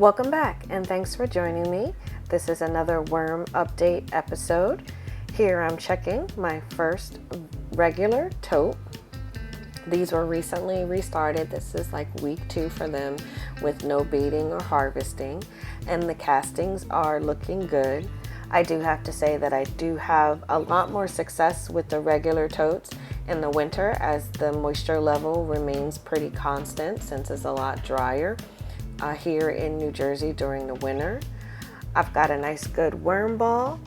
Welcome back and thanks for joining me. This is another worm update episode. Here I'm checking my first regular tote. These were recently restarted. This is like week 2 for them with no baiting or harvesting, and the castings are looking good. I do have to say that I do have a lot more success with the regular totes in the winter as the moisture level remains pretty constant since it's a lot drier here in New Jersey during the winter. I've got a nice good worm ball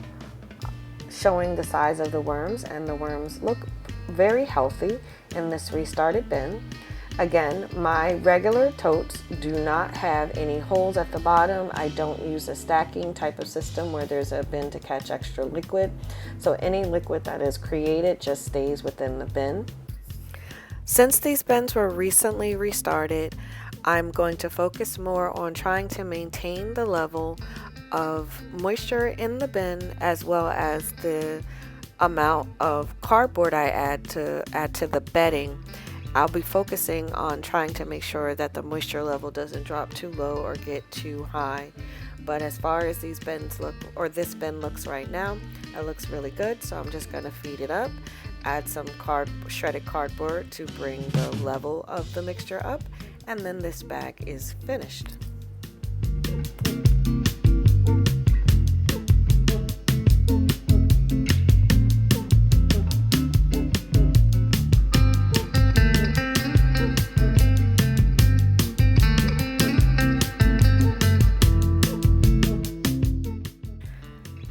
showing the size of the worms, and the worms look very healthy in this restarted bin. Again, my regular totes do not have any holes at the bottom. I don't use a stacking type of system where there's a bin to catch extra liquid. So any liquid that is created just stays within the bin. Since these bins were recently restarted, I'm going to focus more on trying to maintain the level of moisture in the bin as well as the amount of cardboard I add to the bedding. I'll be focusing on trying to make sure that the moisture level doesn't drop too low or get too high. But as far as these bins look, or this bin looks right now, it looks really good. So I'm just going to feed it up, add some shredded cardboard to bring the level of the mixture up, and then this bag is finished.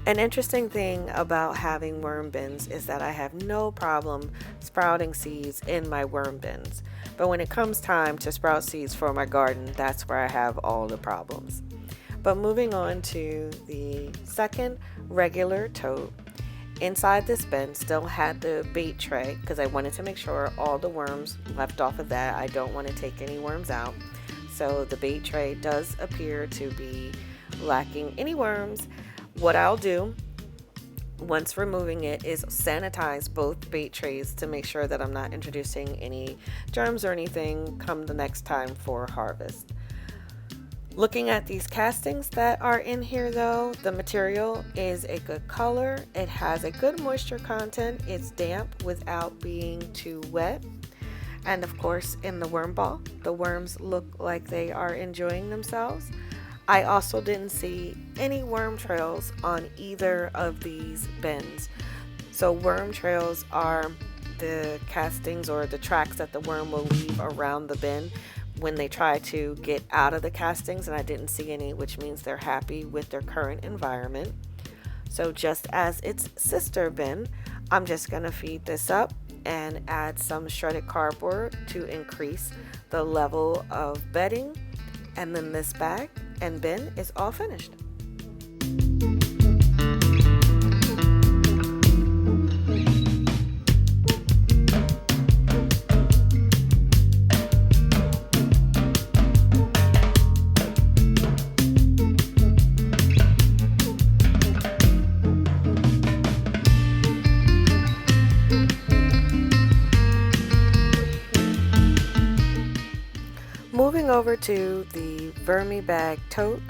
An interesting thing about having worm bins is that I have no problem sprouting seeds in my worm bins. But when it comes time to sprout seeds for my garden, that's where I have all the problems. But moving on to the second regular tote, inside this bin still had the bait tray because I wanted to make sure all the worms left off of that. I don't want to take any worms out. So the bait tray does appear to be lacking any worms. What I'll do once removing it is sanitize both bait trays to make sure that I'm not introducing any germs or anything come the next time for harvest. Looking at these castings that are in here though, the material is a good color. It has a good moisture content. It's damp without being too wet. And of course, in the worm ball, the worms look like they are enjoying themselves. I also didn't see any worm trails on either of these bins. So worm trails are the castings or the tracks that the worm will leave around the bin when they try to get out of the castings, and I didn't see any, which means they're happy with their current environment. So just as its sister bin, I'm just going to feed this up and add some shredded cardboard to increase the level of bedding, and then this bag and bin is all finished. Moving over to the Vermi bag tote.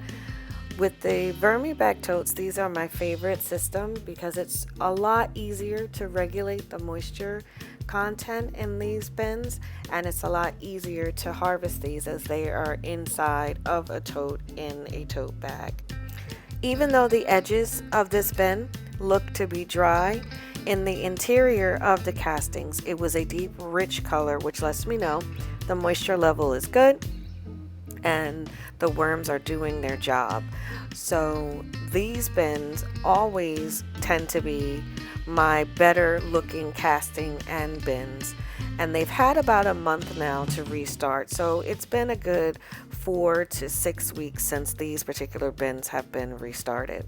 With the Vermi bag totes, these are my favorite system because it's a lot easier to regulate the moisture content in these bins, and it's a lot easier to harvest these as they are inside of a tote in a tote bag. Even though the edges of this bin look to be dry, in the interior of the castings, it was a deep, rich color, which lets me know the moisture level is good and the worms are doing their job. So these bins always tend to be my better looking casting and bins, and they've had about a month now to restart. So it's been a good 4 to 6 weeks since these particular bins have been restarted.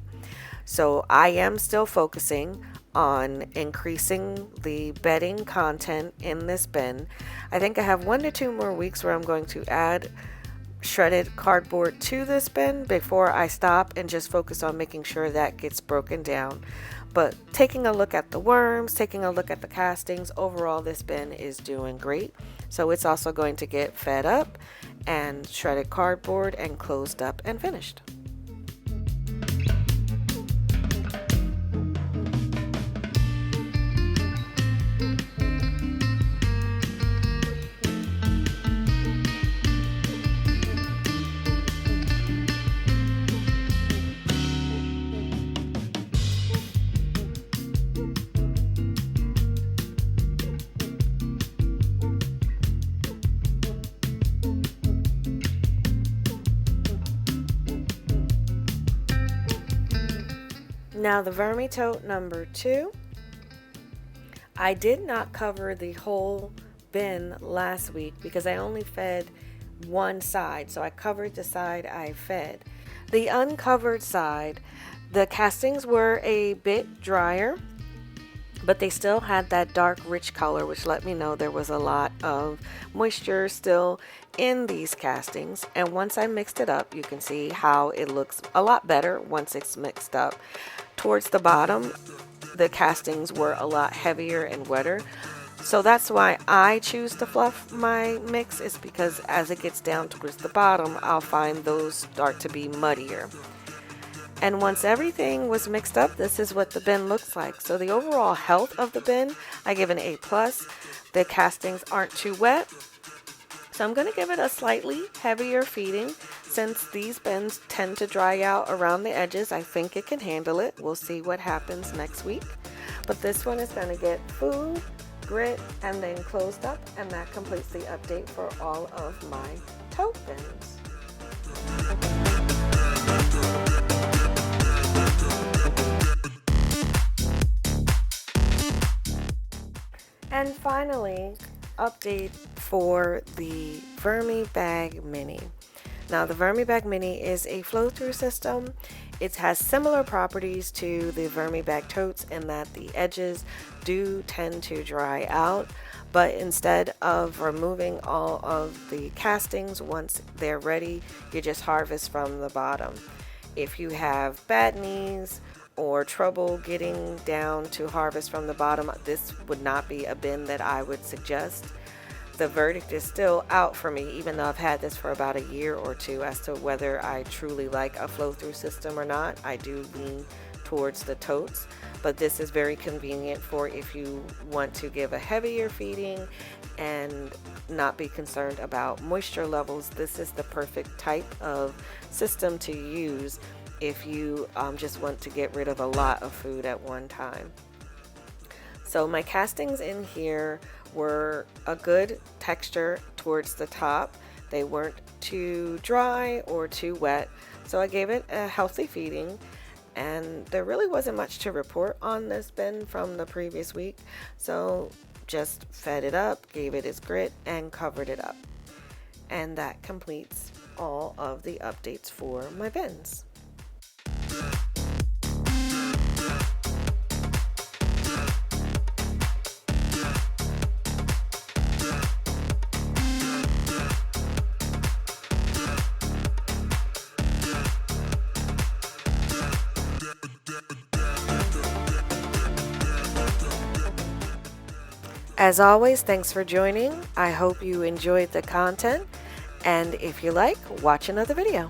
So I am still focusing on increasing the bedding content in this bin. I think I have 1 to 2 more weeks where I'm going to add shredded cardboard to this bin before I stop and just focus on making sure that gets broken down. But taking a look at the worms, taking a look at the castings, overall this bin is doing great. So it's also going to get fed up and shredded cardboard and closed up and finished. Now the Vermitote number 2, I did not cover the whole bin last week because I only fed one side, so I covered the side I fed. The uncovered side, the castings were a bit drier, but they still had that dark rich color, which let me know there was a lot of moisture still in these castings. And once I mixed it up, you can see how it looks a lot better once it's mixed up. Towards the bottom, the castings were a lot heavier and wetter. So that's why I choose to fluff my mix, is because as it gets down towards the bottom, I'll find those start to be muddier. And once everything was mixed up, this is what the bin looks like. So the overall health of the bin, I give an A+. The castings aren't too wet. So I'm going to give it a slightly heavier feeding. Since these bins tend to dry out around the edges, I think it can handle it. We'll see what happens next week. But this one is going to get food, grit, and then closed up. And that completes the update for all of my tote bins. And finally, update for the Vermibag Mini. Now the Vermibag Mini is a flow-through system. It has similar properties to the Vermibag totes in that the edges do tend to dry out, but instead of removing all of the castings once they're ready, you just harvest from the bottom. If you have bad knees or trouble getting down to harvest from the bottom, this would not be a bin that I would suggest. The verdict is still out for me, even though I've had this for about a year or two, as to whether I truly like a flow-through system or not. I do lean towards the totes, but this is very convenient for if you want to give a heavier feeding and not be concerned about moisture levels. This is the perfect type of system to use if you just want to get rid of a lot of food at one time. So my castings in here were a good texture towards the top. They weren't too dry or too wet, so I gave it a healthy feeding. And there really wasn't much to report on this bin from the previous week, so just fed it up, gave it its grit, and covered it up. And that completes all of the updates for my bins. As always, thanks for joining. I hope you enjoyed the content, and if you like, watch another video.